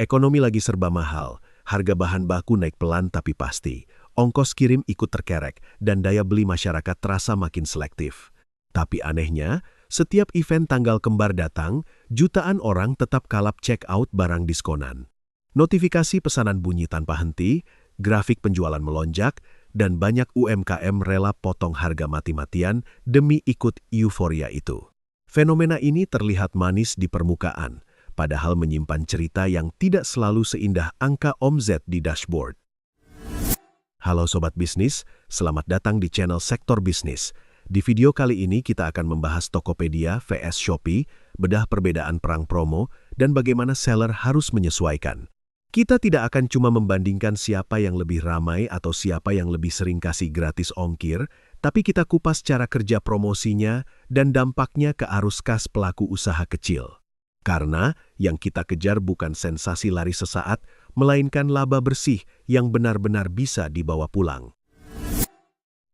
Ekonomi lagi serba mahal, harga bahan baku naik pelan tapi pasti, ongkos kirim ikut terkerek, dan daya beli masyarakat terasa makin selektif. Tapi anehnya, setiap event tanggal kembar datang, jutaan orang tetap kalap check out barang diskonan. Notifikasi pesanan bunyi tanpa henti, grafik penjualan melonjak, dan banyak UMKM rela potong harga mati-matian demi ikut euforia itu. Fenomena ini terlihat manis di permukaan, padahal menyimpan cerita yang tidak selalu seindah angka omzet di dashboard. Halo Sobat Bisnis, selamat datang di channel Sektor Bisnis. Di video kali ini kita akan membahas Tokopedia vs Shopee, bedah perbedaan perang promo, dan bagaimana seller harus menyesuaikan. Kita tidak akan cuma membandingkan siapa yang lebih ramai atau siapa yang lebih sering kasih gratis ongkir, tapi kita kupas cara kerja promosinya dan dampaknya ke arus kas pelaku usaha kecil. Karena yang kita kejar bukan sensasi lari sesaat, melainkan laba bersih yang benar-benar bisa dibawa pulang.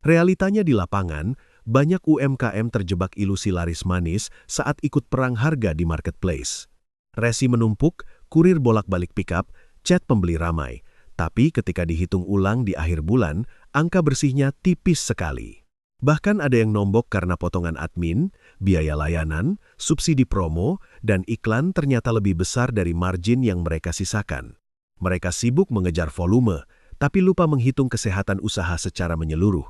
Realitanya di lapangan, banyak UMKM terjebak ilusi laris manis saat ikut perang harga di marketplace. Resi menumpuk, kurir bolak-balik pickup, chat pembeli ramai. Tapi ketika dihitung ulang di akhir bulan, angka bersihnya tipis sekali. Bahkan ada yang nombok karena potongan admin, biaya layanan, subsidi promo, dan iklan ternyata lebih besar dari margin yang mereka sisakan. Mereka sibuk mengejar volume, tapi lupa menghitung kesehatan usaha secara menyeluruh.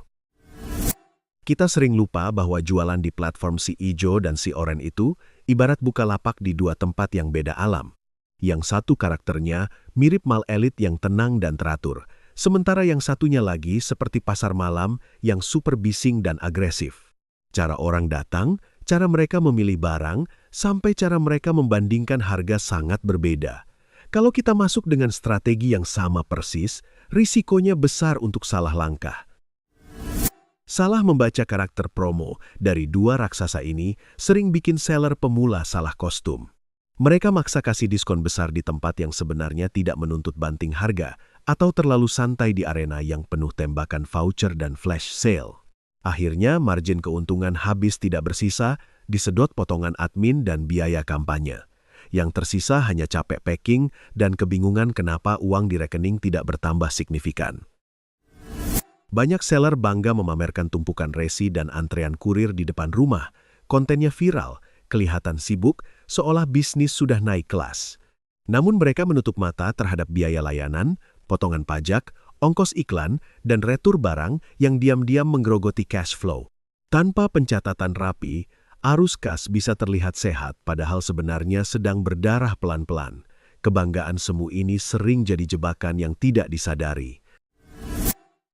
Kita sering lupa bahwa jualan di platform si ijo dan si oren itu ibarat Bukalapak di dua tempat yang beda alam. Yang satu karakternya mirip mall elit yang tenang dan teratur, sementara yang satunya lagi seperti pasar malam yang super bising dan agresif. Cara orang datang, cara mereka memilih barang, sampai cara mereka membandingkan harga sangat berbeda. Kalau kita masuk dengan strategi yang sama persis, risikonya besar untuk salah langkah. Salah membaca karakter promo dari dua raksasa ini sering bikin seller pemula salah kostum. Mereka maksa kasih diskon besar di tempat yang sebenarnya tidak menuntut banting harga atau terlalu santai di arena yang penuh tembakan voucher dan flash sale. Akhirnya margin keuntungan habis tidak bersisa, disedot potongan admin dan biaya kampanye. Yang tersisa hanya capek packing dan kebingungan kenapa uang di rekening tidak bertambah signifikan. Banyak seller bangga memamerkan tumpukan resi dan antrean kurir di depan rumah. Kontennya viral, kelihatan sibuk, seolah bisnis sudah naik kelas. Namun mereka menutup mata terhadap biaya layanan, potongan pajak, ongkos iklan, dan retur barang yang diam-diam menggerogoti cash flow. Tanpa pencatatan rapi, arus kas bisa terlihat sehat padahal sebenarnya sedang berdarah pelan-pelan. Kebanggaan semu ini sering jadi jebakan yang tidak disadari.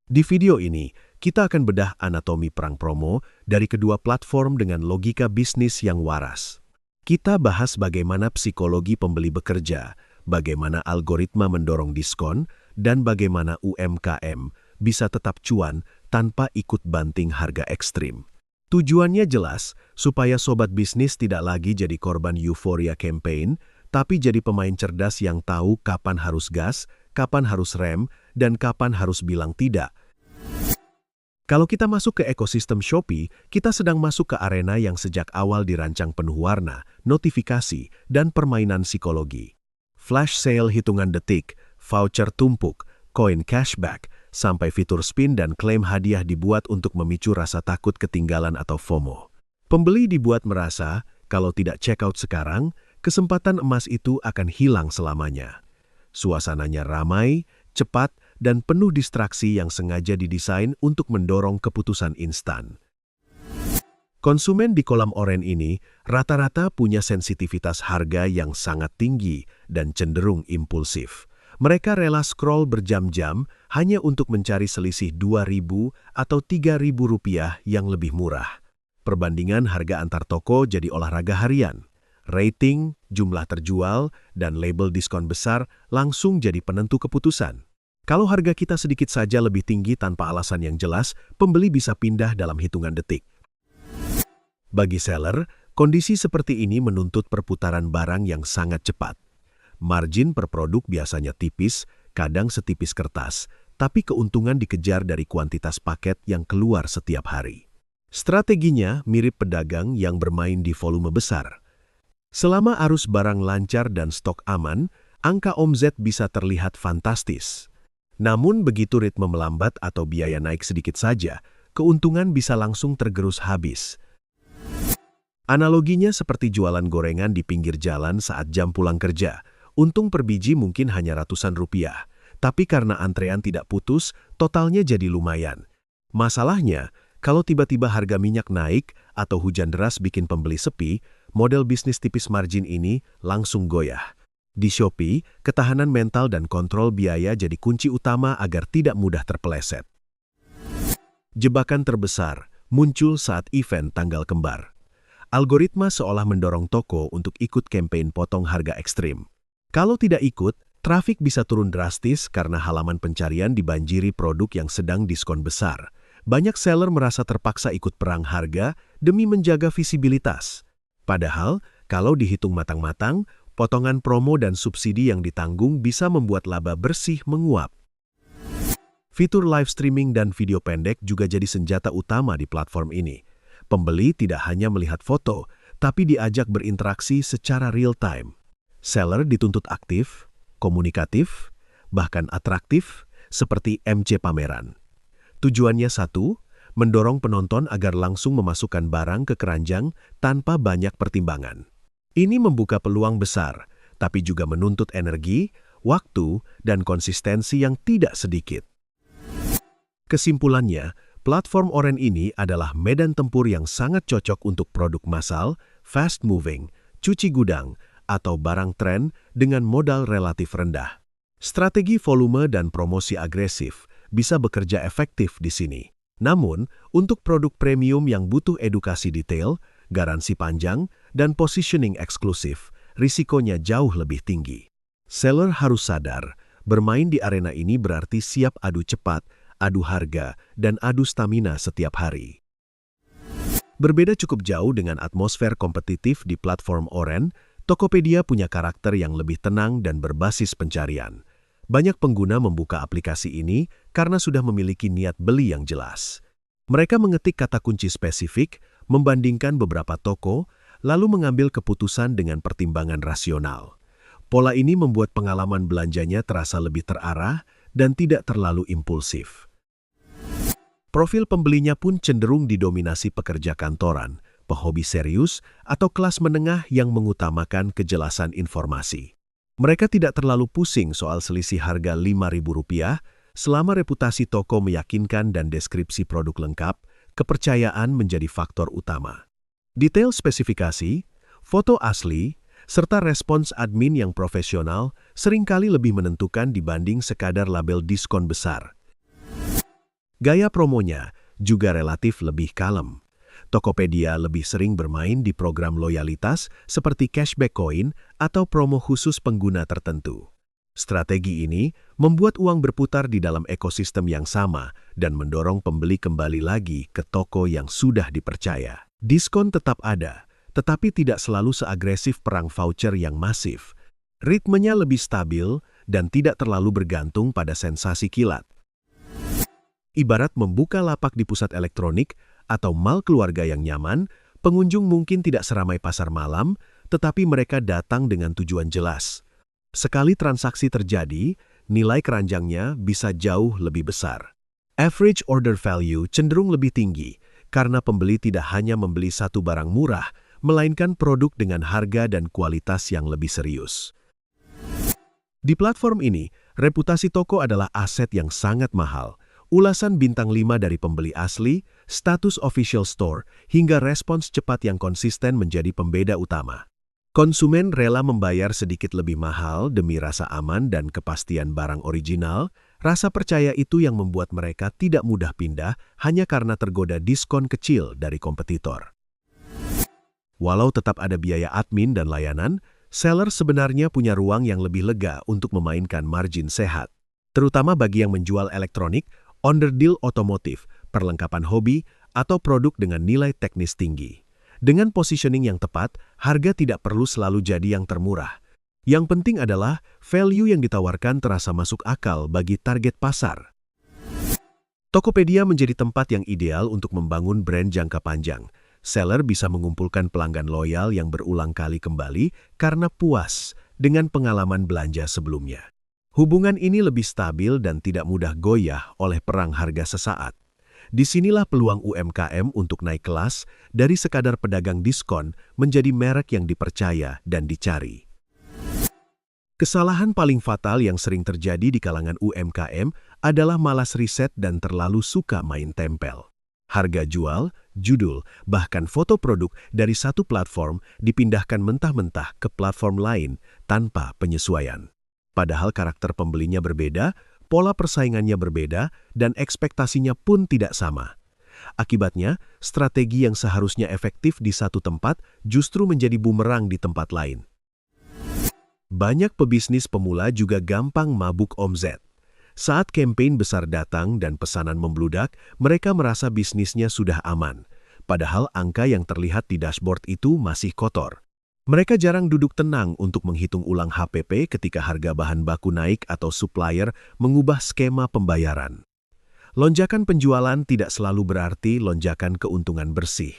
Di video ini, kita akan bedah anatomi perang promo dari kedua platform dengan logika bisnis yang waras. Kita bahas bagaimana psikologi pembeli bekerja, bagaimana algoritma mendorong diskon, dan bagaimana UMKM bisa tetap cuan tanpa ikut banting harga ekstrim. Tujuannya jelas, supaya sobat bisnis tidak lagi jadi korban euforia campaign, tapi jadi pemain cerdas yang tahu kapan harus gas, kapan harus rem, dan kapan harus bilang tidak. Kalau kita masuk ke ekosistem Shopee, kita sedang masuk ke arena yang sejak awal dirancang penuh warna, notifikasi, dan permainan psikologi. Flash sale hitungan detik, voucher tumpuk, koin cashback, sampai fitur spin dan klaim hadiah dibuat untuk memicu rasa takut ketinggalan atau FOMO. Pembeli dibuat merasa, kalau tidak check out sekarang, kesempatan emas itu akan hilang selamanya. Suasananya ramai, cepat, dan penuh distraksi yang sengaja didesain untuk mendorong keputusan instan. Konsumen di kolam oren ini rata-rata punya sensitivitas harga yang sangat tinggi dan cenderung impulsif. Mereka rela scroll berjam-jam hanya untuk mencari selisih Rp2.000 atau Rp3.000 yang lebih murah. Perbandingan harga antar toko jadi olahraga harian. Rating, jumlah terjual, dan label diskon besar langsung jadi penentu keputusan. Kalau harga kita sedikit saja lebih tinggi tanpa alasan yang jelas, pembeli bisa pindah dalam hitungan detik. Bagi seller, kondisi seperti ini menuntut perputaran barang yang sangat cepat. Margin per produk biasanya tipis, kadang setipis kertas, tapi keuntungan dikejar dari kuantitas paket yang keluar setiap hari. Strateginya mirip pedagang yang bermain di volume besar. Selama arus barang lancar dan stok aman, angka omzet bisa terlihat fantastis. Namun begitu ritme melambat atau biaya naik sedikit saja, keuntungan bisa langsung tergerus habis. Analoginya seperti jualan gorengan di pinggir jalan saat jam pulang kerja. Untung per biji mungkin hanya ratusan rupiah, tapi karena antrean tidak putus, totalnya jadi lumayan. Masalahnya, kalau tiba-tiba harga minyak naik atau hujan deras bikin pembeli sepi, model bisnis tipis margin ini langsung goyah. Di Shopee, ketahanan mental dan kontrol biaya jadi kunci utama agar tidak mudah terpeleset. Jebakan terbesar muncul saat event tanggal kembar. Algoritma seolah mendorong toko untuk ikut kampanye potong harga ekstrim. Kalau tidak ikut, trafik bisa turun drastis karena halaman pencarian dibanjiri produk yang sedang diskon besar. Banyak seller merasa terpaksa ikut perang harga demi menjaga visibilitas. Padahal, kalau dihitung matang-matang, potongan promo dan subsidi yang ditanggung bisa membuat laba bersih menguap. Fitur live streaming dan video pendek juga jadi senjata utama di platform ini. Pembeli tidak hanya melihat foto, tapi diajak berinteraksi secara real-time. Seller dituntut aktif, komunikatif, bahkan atraktif, seperti MC pameran. Tujuannya satu, mendorong penonton agar langsung memasukkan barang ke keranjang tanpa banyak pertimbangan. Ini membuka peluang besar, tapi juga menuntut energi, waktu, dan konsistensi yang tidak sedikit. Kesimpulannya, platform Oren ini adalah medan tempur yang sangat cocok untuk produk massal, fast moving, cuci gudang, atau barang tren dengan modal relatif rendah. Strategi volume dan promosi agresif bisa bekerja efektif di sini. Namun, untuk produk premium yang butuh edukasi detail, garansi panjang, dan positioning eksklusif, risikonya jauh lebih tinggi. Seller harus sadar, bermain di arena ini berarti siap adu cepat, adu harga, dan adu stamina setiap hari. Berbeda cukup jauh dengan atmosfer kompetitif di platform Oren, Tokopedia punya karakter yang lebih tenang dan berbasis pencarian. Banyak pengguna membuka aplikasi ini karena sudah memiliki niat beli yang jelas. Mereka mengetik kata kunci spesifik, membandingkan beberapa toko, lalu mengambil keputusan dengan pertimbangan rasional. Pola ini membuat pengalaman belanjanya terasa lebih terarah dan tidak terlalu impulsif. Profil pembelinya pun cenderung didominasi pekerja kantoran, pehobi serius, atau kelas menengah yang mengutamakan kejelasan informasi. Mereka tidak terlalu pusing soal selisih harga Rp5.000, selama reputasi toko meyakinkan dan deskripsi produk lengkap, kepercayaan menjadi faktor utama. Detail spesifikasi, foto asli, serta respons admin yang profesional seringkali lebih menentukan dibanding sekadar label diskon besar. Gaya promonya juga relatif lebih kalem. Tokopedia lebih sering bermain di program loyalitas seperti cashback coin atau promo khusus pengguna tertentu. Strategi ini membuat uang berputar di dalam ekosistem yang sama dan mendorong pembeli kembali lagi ke toko yang sudah dipercaya. Diskon tetap ada, tetapi tidak selalu seagresif perang voucher yang masif. Ritmenya lebih stabil dan tidak terlalu bergantung pada sensasi kilat. Ibarat membuka lapak di pusat elektronik atau mall keluarga yang nyaman, pengunjung mungkin tidak seramai pasar malam, tetapi mereka datang dengan tujuan jelas. Sekali transaksi terjadi, nilai keranjangnya bisa jauh lebih besar. Average order value cenderung lebih tinggi, karena pembeli tidak hanya membeli satu barang murah, melainkan produk dengan harga dan kualitas yang lebih serius. Di platform ini, reputasi toko adalah aset yang sangat mahal. Ulasan bintang 5 dari pembeli asli, status official store, hingga respons cepat yang konsisten menjadi pembeda utama. Konsumen rela membayar sedikit lebih mahal demi rasa aman dan kepastian barang original. Rasa percaya itu yang membuat mereka tidak mudah pindah hanya karena tergoda diskon kecil dari kompetitor. Walau tetap ada biaya admin dan layanan, seller sebenarnya punya ruang yang lebih lega untuk memainkan margin sehat. Terutama bagi yang menjual elektronik, underdeal otomotif, perlengkapan hobi, atau produk dengan nilai teknis tinggi. Dengan positioning yang tepat, harga tidak perlu selalu jadi yang termurah. Yang penting adalah value yang ditawarkan terasa masuk akal bagi target pasar. Tokopedia menjadi tempat yang ideal untuk membangun brand jangka panjang. Seller bisa mengumpulkan pelanggan loyal yang berulang kali kembali karena puas dengan pengalaman belanja sebelumnya. Hubungan ini lebih stabil dan tidak mudah goyah oleh perang harga sesaat. Disinilah peluang UMKM untuk naik kelas dari sekadar pedagang diskon menjadi merek yang dipercaya dan dicari. Kesalahan paling fatal yang sering terjadi di kalangan UMKM adalah malas riset dan terlalu suka main tempel. Harga jual, judul, bahkan foto produk dari satu platform dipindahkan mentah-mentah ke platform lain tanpa penyesuaian. Padahal karakter pembelinya berbeda, pola persaingannya berbeda, dan ekspektasinya pun tidak sama. Akibatnya, strategi yang seharusnya efektif di satu tempat justru menjadi bumerang di tempat lain. Banyak pebisnis pemula juga gampang mabuk omzet. Saat campaign besar datang dan pesanan membludak, mereka merasa bisnisnya sudah aman. Padahal angka yang terlihat di dashboard itu masih kotor. Mereka jarang duduk tenang untuk menghitung ulang HPP ketika harga bahan baku naik atau supplier mengubah skema pembayaran. Lonjakan penjualan tidak selalu berarti lonjakan keuntungan bersih.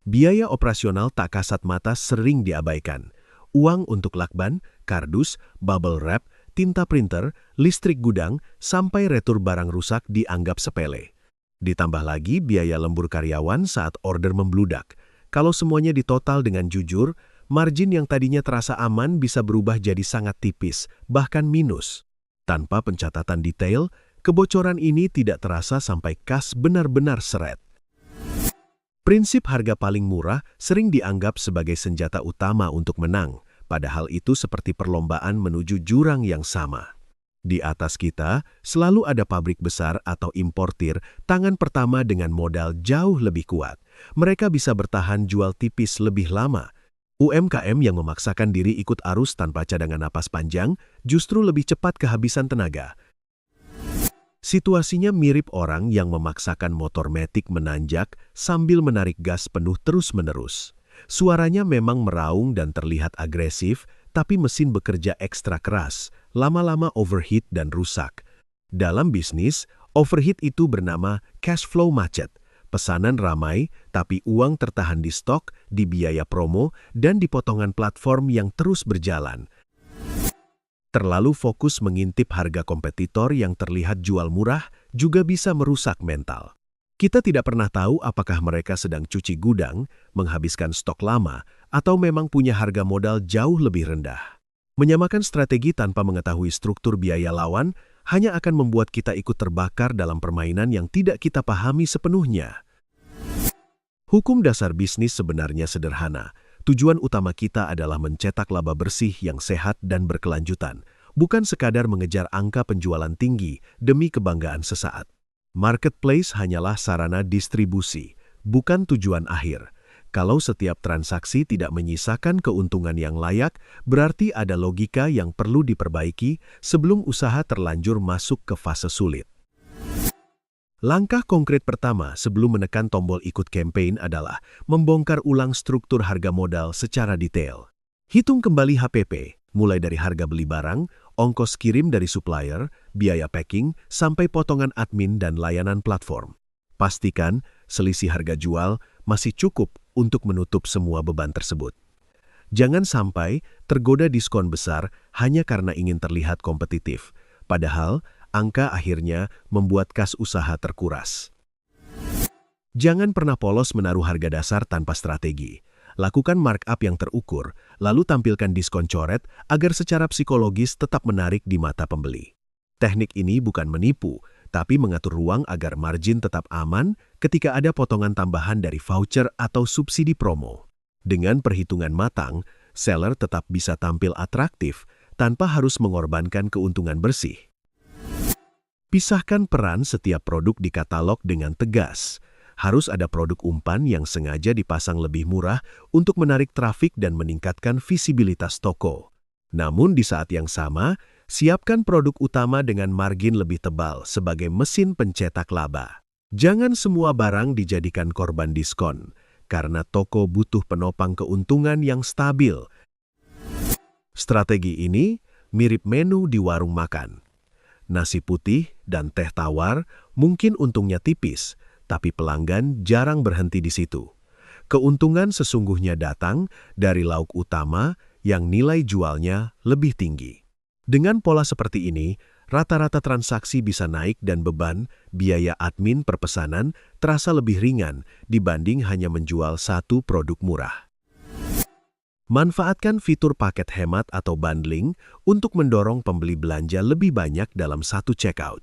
Biaya operasional tak kasat mata sering diabaikan. Uang untuk lakban, kardus, bubble wrap, tinta printer, listrik gudang, sampai retur barang rusak dianggap sepele. Ditambah lagi biaya lembur karyawan saat order membludak. Kalau semuanya ditotal dengan jujur, margin yang tadinya terasa aman bisa berubah jadi sangat tipis, bahkan minus. Tanpa pencatatan detail, kebocoran ini tidak terasa sampai kas benar-benar seret. Prinsip harga paling murah sering dianggap sebagai senjata utama untuk menang, padahal itu seperti perlombaan menuju jurang yang sama. Di atas kita, selalu ada pabrik besar atau importir tangan pertama dengan modal jauh lebih kuat. Mereka bisa bertahan jual tipis lebih lama. UMKM yang memaksakan diri ikut arus tanpa cadangan napas panjang justru lebih cepat kehabisan tenaga. Situasinya mirip orang yang memaksakan motor matic menanjak sambil menarik gas penuh terus-menerus. Suaranya memang meraung dan terlihat agresif, tapi mesin bekerja ekstra keras, lama-lama overheat dan rusak. Dalam bisnis, overheat itu bernama cash flow macet. Pesanan ramai, tapi uang tertahan di stok, di biaya promo, dan di potongan platform yang terus berjalan. Terlalu fokus mengintip harga kompetitor yang terlihat jual murah juga bisa merusak mental. Kita tidak pernah tahu apakah mereka sedang cuci gudang, menghabiskan stok lama, atau memang punya harga modal jauh lebih rendah. Menyamakan strategi tanpa mengetahui struktur biaya lawan hanya akan membuat kita ikut terbakar dalam permainan yang tidak kita pahami sepenuhnya. Hukum dasar bisnis sebenarnya sederhana. Tujuan utama kita adalah mencetak laba bersih yang sehat dan berkelanjutan, bukan sekadar mengejar angka penjualan tinggi demi kebanggaan sesaat. Marketplace hanyalah sarana distribusi, bukan tujuan akhir. Kalau setiap transaksi tidak menyisakan keuntungan yang layak, berarti ada logika yang perlu diperbaiki sebelum usaha terlanjur masuk ke fase sulit. Langkah konkret pertama sebelum menekan tombol ikut campaign adalah membongkar ulang struktur harga modal secara detail. Hitung kembali HPP, mulai dari harga beli barang, ongkos kirim dari supplier, biaya packing, sampai potongan admin dan layanan platform. Pastikan selisih harga jual masih cukup untuk menutup semua beban tersebut. Jangan sampai tergoda diskon besar hanya karena ingin terlihat kompetitif, padahal angka akhirnya membuat kas usaha terkuras. Jangan pernah polos menaruh harga dasar tanpa strategi. Lakukan markup yang terukur, lalu tampilkan diskon coret agar secara psikologis tetap menarik di mata pembeli. Teknik ini bukan menipu, tapi mengatur ruang agar margin tetap aman ketika ada potongan tambahan dari voucher atau subsidi promo. Dengan perhitungan matang, seller tetap bisa tampil atraktif tanpa harus mengorbankan keuntungan bersih. Pisahkan peran setiap produk di katalog dengan tegas. Harus ada produk umpan yang sengaja dipasang lebih murah untuk menarik trafik dan meningkatkan visibilitas toko. Namun di saat yang sama, siapkan produk utama dengan margin lebih tebal sebagai mesin pencetak laba. Jangan semua barang dijadikan korban diskon, karena toko butuh penopang keuntungan yang stabil. Strategi ini mirip menu di warung makan. Nasi putih dan teh tawar mungkin untungnya tipis, tapi pelanggan jarang berhenti di situ. Keuntungan sesungguhnya datang dari lauk utama yang nilai jualnya lebih tinggi. Dengan pola seperti ini, rata-rata transaksi bisa naik dan beban biaya admin per pesanan terasa lebih ringan dibanding hanya menjual satu produk murah. Manfaatkan fitur paket hemat atau bundling untuk mendorong pembeli belanja lebih banyak dalam satu checkout.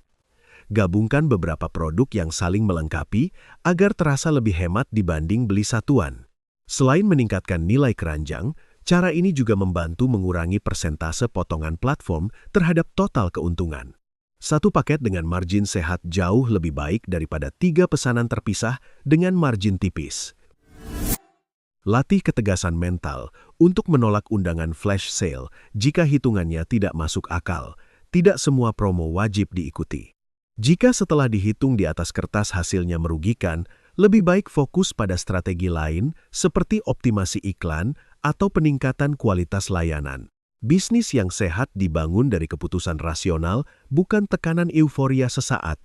Gabungkan beberapa produk yang saling melengkapi agar terasa lebih hemat dibanding beli satuan. Selain meningkatkan nilai keranjang, cara ini juga membantu mengurangi persentase potongan platform terhadap total keuntungan. Satu paket dengan margin sehat jauh lebih baik daripada 3 pesanan terpisah dengan margin tipis. Latih ketegasan mental untuk menolak undangan flash sale jika hitungannya tidak masuk akal. Tidak semua promo wajib diikuti. Jika setelah dihitung di atas kertas hasilnya merugikan, lebih baik fokus pada strategi lain seperti optimasi iklan atau peningkatan kualitas layanan. Bisnis yang sehat dibangun dari keputusan rasional, bukan tekanan euforia sesaat.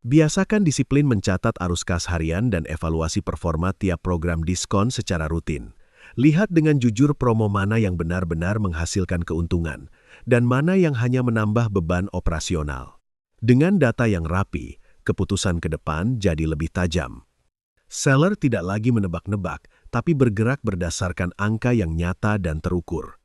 Biasakan disiplin mencatat arus kas harian dan evaluasi performa tiap program diskon secara rutin. Lihat dengan jujur promo mana yang benar-benar menghasilkan keuntungan, dan mana yang hanya menambah beban operasional. Dengan data yang rapi, keputusan ke depan jadi lebih tajam. Seller tidak lagi menebak-nebak, tapi bergerak berdasarkan angka yang nyata dan terukur.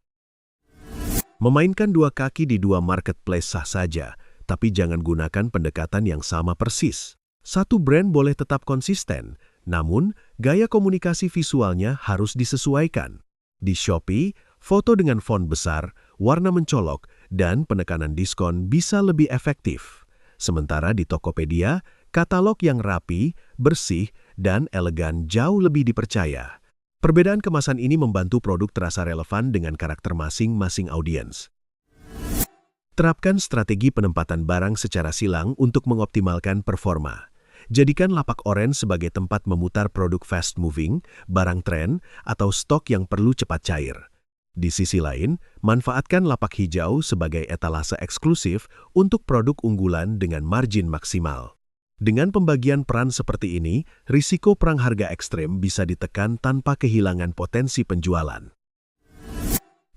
Memainkan dua kaki di dua marketplace sah saja, tapi jangan gunakan pendekatan yang sama persis. Satu brand boleh tetap konsisten, namun gaya komunikasi visualnya harus disesuaikan. Di Shopee, foto dengan font besar, warna mencolok, dan penekanan diskon bisa lebih efektif. Sementara di Tokopedia, katalog yang rapi, bersih, dan elegan jauh lebih dipercaya. Perbedaan kemasan ini membantu produk terasa relevan dengan karakter masing-masing audiens. Terapkan strategi penempatan barang secara silang untuk mengoptimalkan performa. Jadikan lapak oranye sebagai tempat memutar produk fast moving, barang tren, atau stok yang perlu cepat cair. Di sisi lain, manfaatkan lapak hijau sebagai etalase eksklusif untuk produk unggulan dengan margin maksimal. Dengan pembagian peran seperti ini, risiko perang harga ekstrem bisa ditekan tanpa kehilangan potensi penjualan.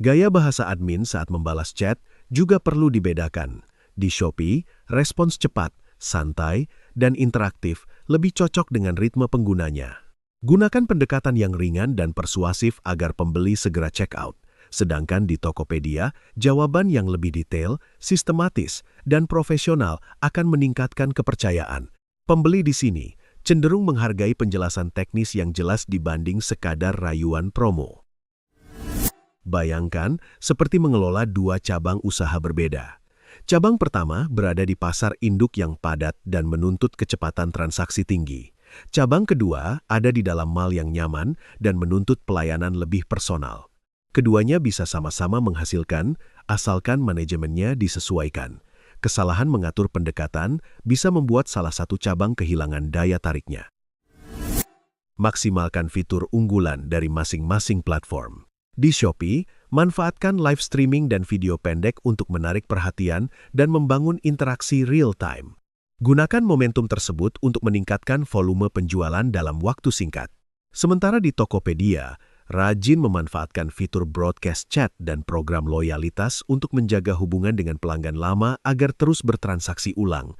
Gaya bahasa admin saat membalas chat juga perlu dibedakan. Di Shopee, respons cepat, santai, dan interaktif lebih cocok dengan ritme penggunanya. Gunakan pendekatan yang ringan dan persuasif agar pembeli segera check out. Sedangkan di Tokopedia, jawaban yang lebih detail, sistematis, dan profesional akan meningkatkan kepercayaan. Pembeli di sini cenderung menghargai penjelasan teknis yang jelas dibanding sekadar rayuan promo. Bayangkan seperti mengelola dua cabang usaha berbeda. Cabang pertama berada di pasar induk yang padat dan menuntut kecepatan transaksi tinggi. Cabang kedua ada di dalam mall yang nyaman dan menuntut pelayanan lebih personal. Keduanya bisa sama-sama menghasilkan, asalkan manajemennya disesuaikan. Kesalahan mengatur pendekatan bisa membuat salah satu cabang kehilangan daya tariknya. Maksimalkan fitur unggulan dari masing-masing platform. Di Shopee, manfaatkan live streaming dan video pendek untuk menarik perhatian dan membangun interaksi real-time. Gunakan momentum tersebut untuk meningkatkan volume penjualan dalam waktu singkat. Sementara di Tokopedia, rajin memanfaatkan fitur broadcast chat dan program loyalitas untuk menjaga hubungan dengan pelanggan lama agar terus bertransaksi ulang.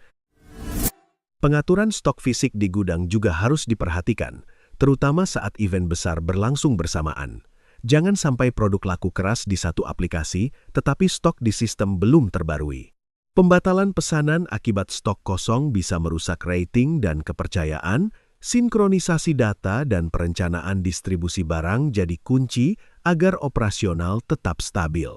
Pengaturan stok fisik di gudang juga harus diperhatikan, terutama saat event besar berlangsung bersamaan. Jangan sampai produk laku keras di satu aplikasi, tetapi stok di sistem belum terbarui. Pembatalan pesanan akibat stok kosong bisa merusak rating dan kepercayaan. Sinkronisasi data dan perencanaan distribusi barang jadi kunci agar operasional tetap stabil.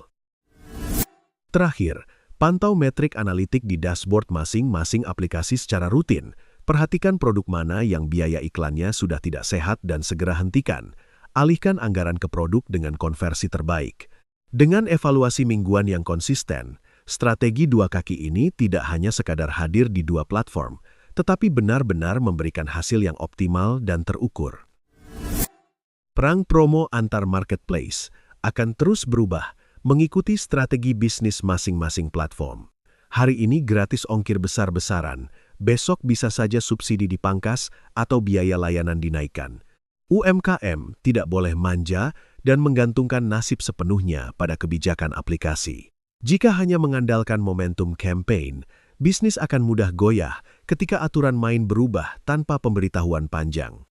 Terakhir, pantau metrik analitik di dashboard masing-masing aplikasi secara rutin. Perhatikan produk mana yang biaya iklannya sudah tidak sehat dan segera hentikan. Alihkan anggaran ke produk dengan konversi terbaik. Dengan evaluasi mingguan yang konsisten, strategi dua kaki ini tidak hanya sekadar hadir di dua platform, tetapi benar-benar memberikan hasil yang optimal dan terukur. Perang promo antar marketplace akan terus berubah mengikuti strategi bisnis masing-masing platform. Hari ini gratis ongkir besar-besaran, besok bisa saja subsidi dipangkas atau biaya layanan dinaikkan. UMKM tidak boleh manja, dan menggantungkan nasib sepenuhnya pada kebijakan aplikasi. Jika hanya mengandalkan momentum campaign, bisnis akan mudah goyah ketika aturan main berubah tanpa pemberitahuan panjang.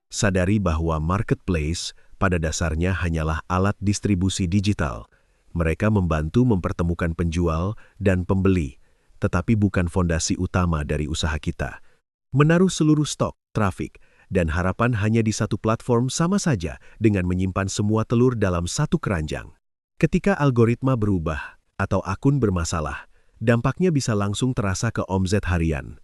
Sadari bahwa marketplace pada dasarnya hanyalah alat distribusi digital. Mereka membantu mempertemukan penjual dan pembeli, tetapi bukan fondasi utama dari usaha kita. Menaruh seluruh stok, trafik, dan harapan hanya di satu platform sama saja dengan menyimpan semua telur dalam satu keranjang. Ketika algoritma berubah atau akun bermasalah, dampaknya bisa langsung terasa ke omset harian.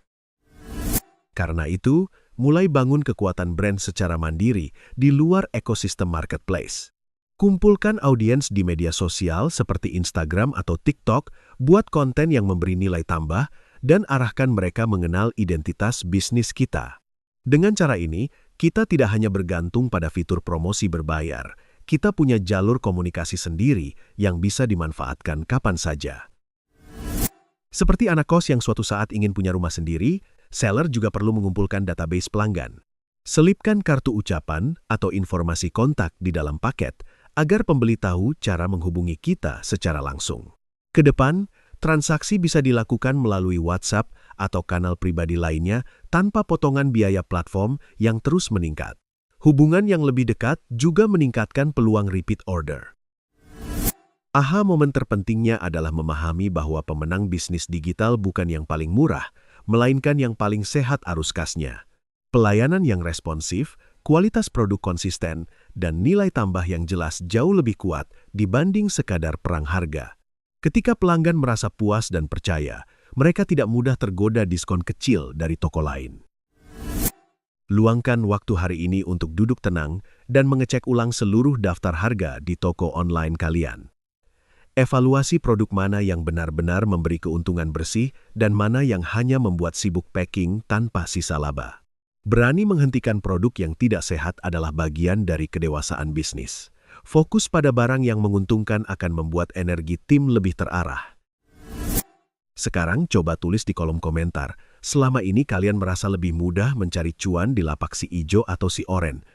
Karena itu, mulai bangun kekuatan brand secara mandiri di luar ekosistem marketplace. Kumpulkan audiens di media sosial seperti Instagram atau TikTok, buat konten yang memberi nilai tambah, dan arahkan mereka mengenal identitas bisnis kita. Dengan cara ini, kita tidak hanya bergantung pada fitur promosi berbayar, kita punya jalur komunikasi sendiri yang bisa dimanfaatkan kapan saja. Seperti anak kos yang suatu saat ingin punya rumah sendiri, seller juga perlu mengumpulkan database pelanggan. Selipkan kartu ucapan atau informasi kontak di dalam paket agar pembeli tahu cara menghubungi kita secara langsung. Kedepan, transaksi bisa dilakukan melalui WhatsApp atau kanal pribadi lainnya tanpa potongan biaya platform yang terus meningkat. Hubungan yang lebih dekat juga meningkatkan peluang repeat order. Aha, momen terpentingnya adalah memahami bahwa pemenang bisnis digital bukan yang paling murah, melainkan yang paling sehat arus kasnya. Pelayanan yang responsif, kualitas produk konsisten, dan nilai tambah yang jelas jauh lebih kuat dibanding sekadar perang harga. Ketika pelanggan merasa puas dan percaya, mereka tidak mudah tergoda diskon kecil dari toko lain. Luangkan waktu hari ini untuk duduk tenang dan mengecek ulang seluruh daftar harga di toko online kalian. Evaluasi produk mana yang benar-benar memberi keuntungan bersih dan mana yang hanya membuat sibuk packing tanpa sisa laba. Berani menghentikan produk yang tidak sehat adalah bagian dari kedewasaan bisnis. Fokus pada barang yang menguntungkan akan membuat energi tim lebih terarah. Sekarang coba tulis di kolom komentar, selama ini kalian merasa lebih mudah mencari cuan di lapak si ijo atau si oren.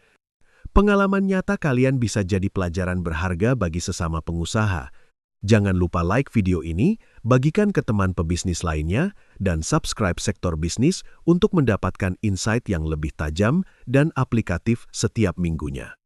Pengalaman nyata kalian bisa jadi pelajaran berharga bagi sesama pengusaha. Jangan lupa like video ini, bagikan ke teman pebisnis lainnya, dan subscribe Sektor Bisnis untuk mendapatkan insight yang lebih tajam dan aplikatif setiap minggunya.